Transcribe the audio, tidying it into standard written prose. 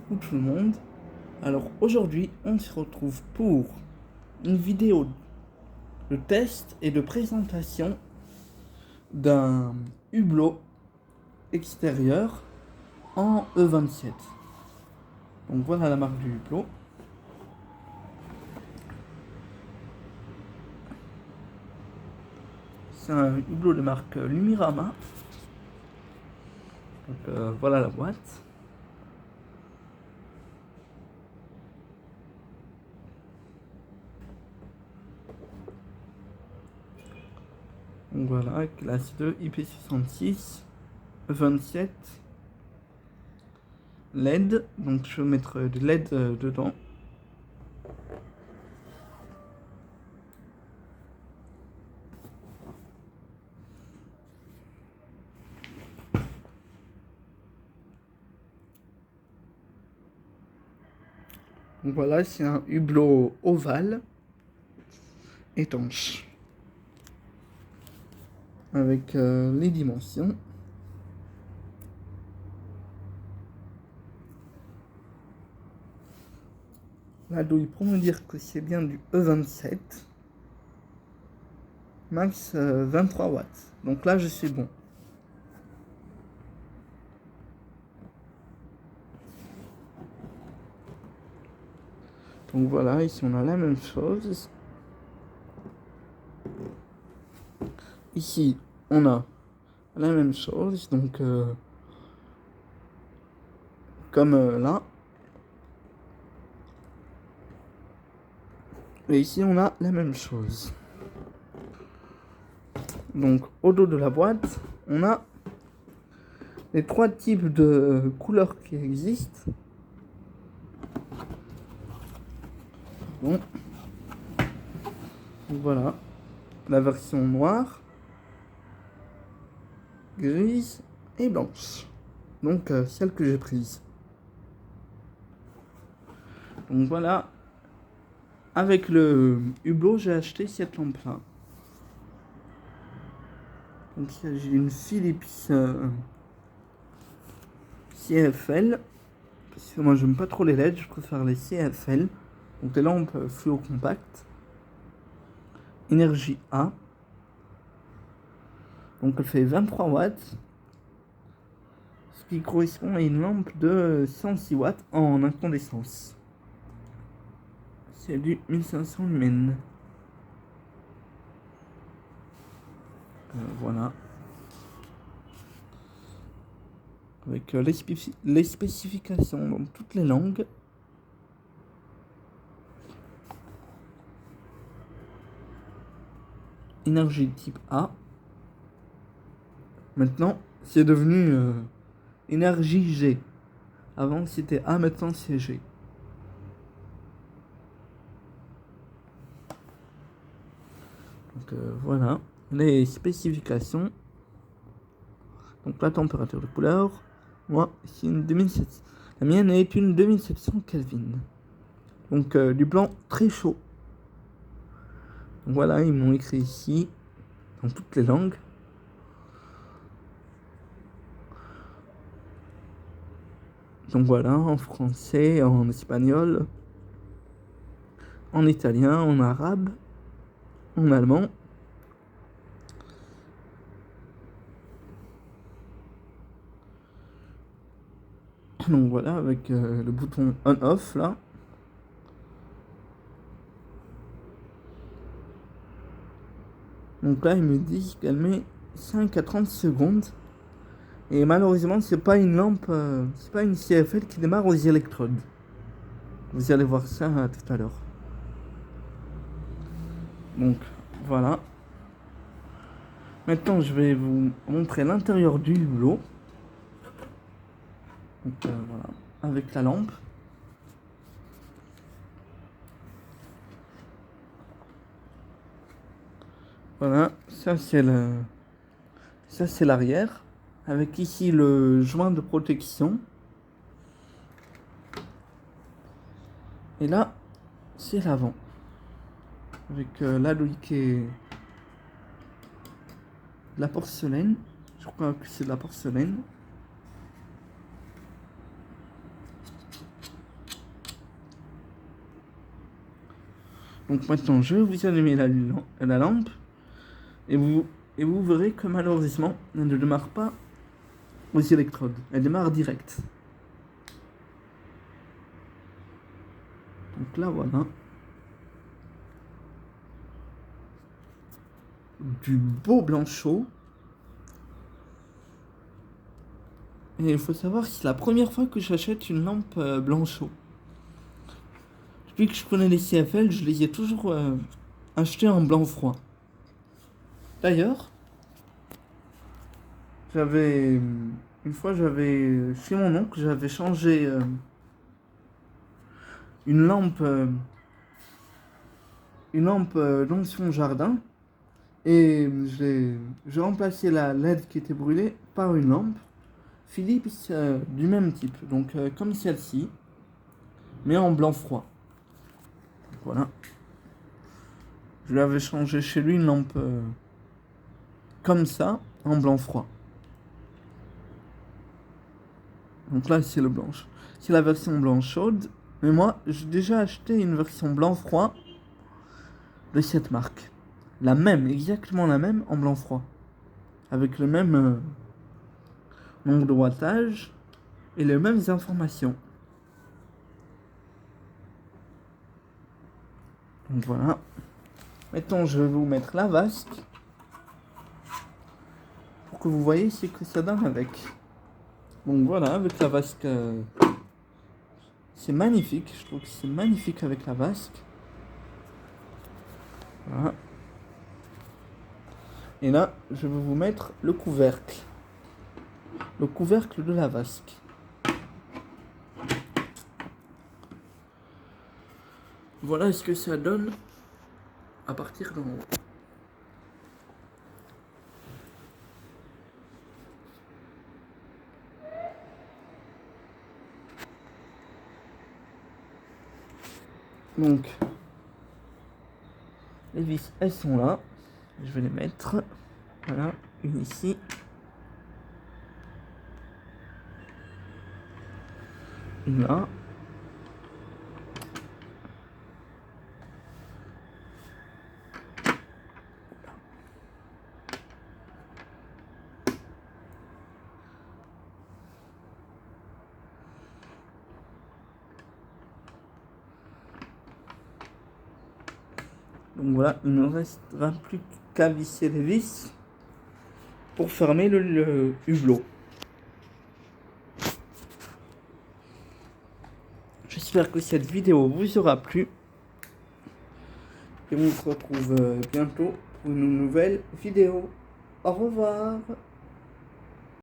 Coucou tout le monde. Alors aujourd'hui, on se retrouve pour une vidéo de test et de présentation d'un hublot extérieur en E27. Donc voilà la marque du hublot. C'est un hublot de marque Lumirama. Donc voilà la boîte. Donc voilà, classe 2 IP66 E27 LED. Donc je vais mettre des LED dedans. Donc voilà, c'est un hublot ovale étanche avec les dimensions. Là, pour me dire que c'est bien du E27 max 23 watts. Donc là, je suis bon. Donc voilà, ici on a la même chose. Ici, on a la même chose. Donc, comme là. Et ici, on a la même chose. Donc, au dos de la boîte, on a les trois types de couleurs qui existent. Bon. Voilà. La version noire, grise et blanche. Donc, celle que j'ai prise. Donc voilà. Avec le hublot, j'ai acheté cette lampe-là. Donc il s'agit d'une Philips CFL. Parce que moi j'aime pas trop les LED, je préfère les CFL. Donc des lampes fluo compactes. Énergie A. Donc elle fait 23 watts. Ce qui correspond à une lampe de 106 watts en incandescence. C'est du 1500 lumens. Voilà. Avec les spécifications dans toutes les langues. Énergie type A. Maintenant, c'est devenu énergie G. Avant, c'était A, maintenant, c'est G. Donc, voilà les spécifications. Donc, la température de couleur. Moi, c'est une 2700. La mienne est une 2700 Kelvin. Donc, du blanc très chaud. Donc, voilà, ils m'ont écrit ici, dans toutes les langues. Donc voilà, en français, en espagnol, en italien, en arabe, en allemand. Donc voilà, avec le bouton on-off là. Donc là, ils me disent qu'elle met 5 à 30 secondes. Et malheureusement, c'est pas une lampe, c'est pas une CFL qui démarre aux électrodes. Vous allez voir ça tout à l'heure. Donc voilà. Maintenant, je vais vous montrer l'intérieur du hublot. Donc voilà, avec la lampe. Voilà, ça c'est l'arrière. Avec ici le joint de protection. Et là, c'est l'avant. Avec l'alloy qui est de la porcelaine. Je crois que c'est de la porcelaine. Donc maintenant, je vais vous allumer la lampe et vous verrez que malheureusement, elle ne démarre pas aux électrodes. Elle démarre direct. Donc là, voilà. Du beau blanc chaud. Et il faut savoir que c'est la première fois que j'achète une lampe blanc chaud. Depuis que je connais les CFL, je les ai toujours achetés en blanc froid. D'ailleurs, une fois chez mon oncle, j'avais changé une lampe dans son jardin et j'ai remplacé la LED qui était brûlée par une lampe Philips du même type, donc comme celle-ci, mais en blanc froid. Voilà. Je lui avais changé chez lui une lampe comme ça, en blanc froid. Donc là, c'est le blanche. C'est la version blanc chaude. Mais moi, j'ai déjà acheté une version blanc froid de cette marque. La même, exactement la même, en blanc froid. Avec le même nombre de wattage et les mêmes informations. Donc voilà. Maintenant, je vais vous mettre la vasque pour que vous voyez ce que ça donne avec. Donc voilà, avec la vasque, c'est magnifique. Je trouve que c'est magnifique avec la vasque. Voilà. Et là, je vais vous mettre le couvercle. Le couvercle de la vasque. Voilà ce que ça donne à partir d'en haut. Donc, les vis, elles sont là. Je vais les mettre. Voilà, une ici. Une là. Donc voilà, il ne restera plus qu'à visser les vis pour fermer le hublot. J'espère que cette vidéo vous aura plu. Et on se retrouve bientôt pour une nouvelle vidéo. Au revoir.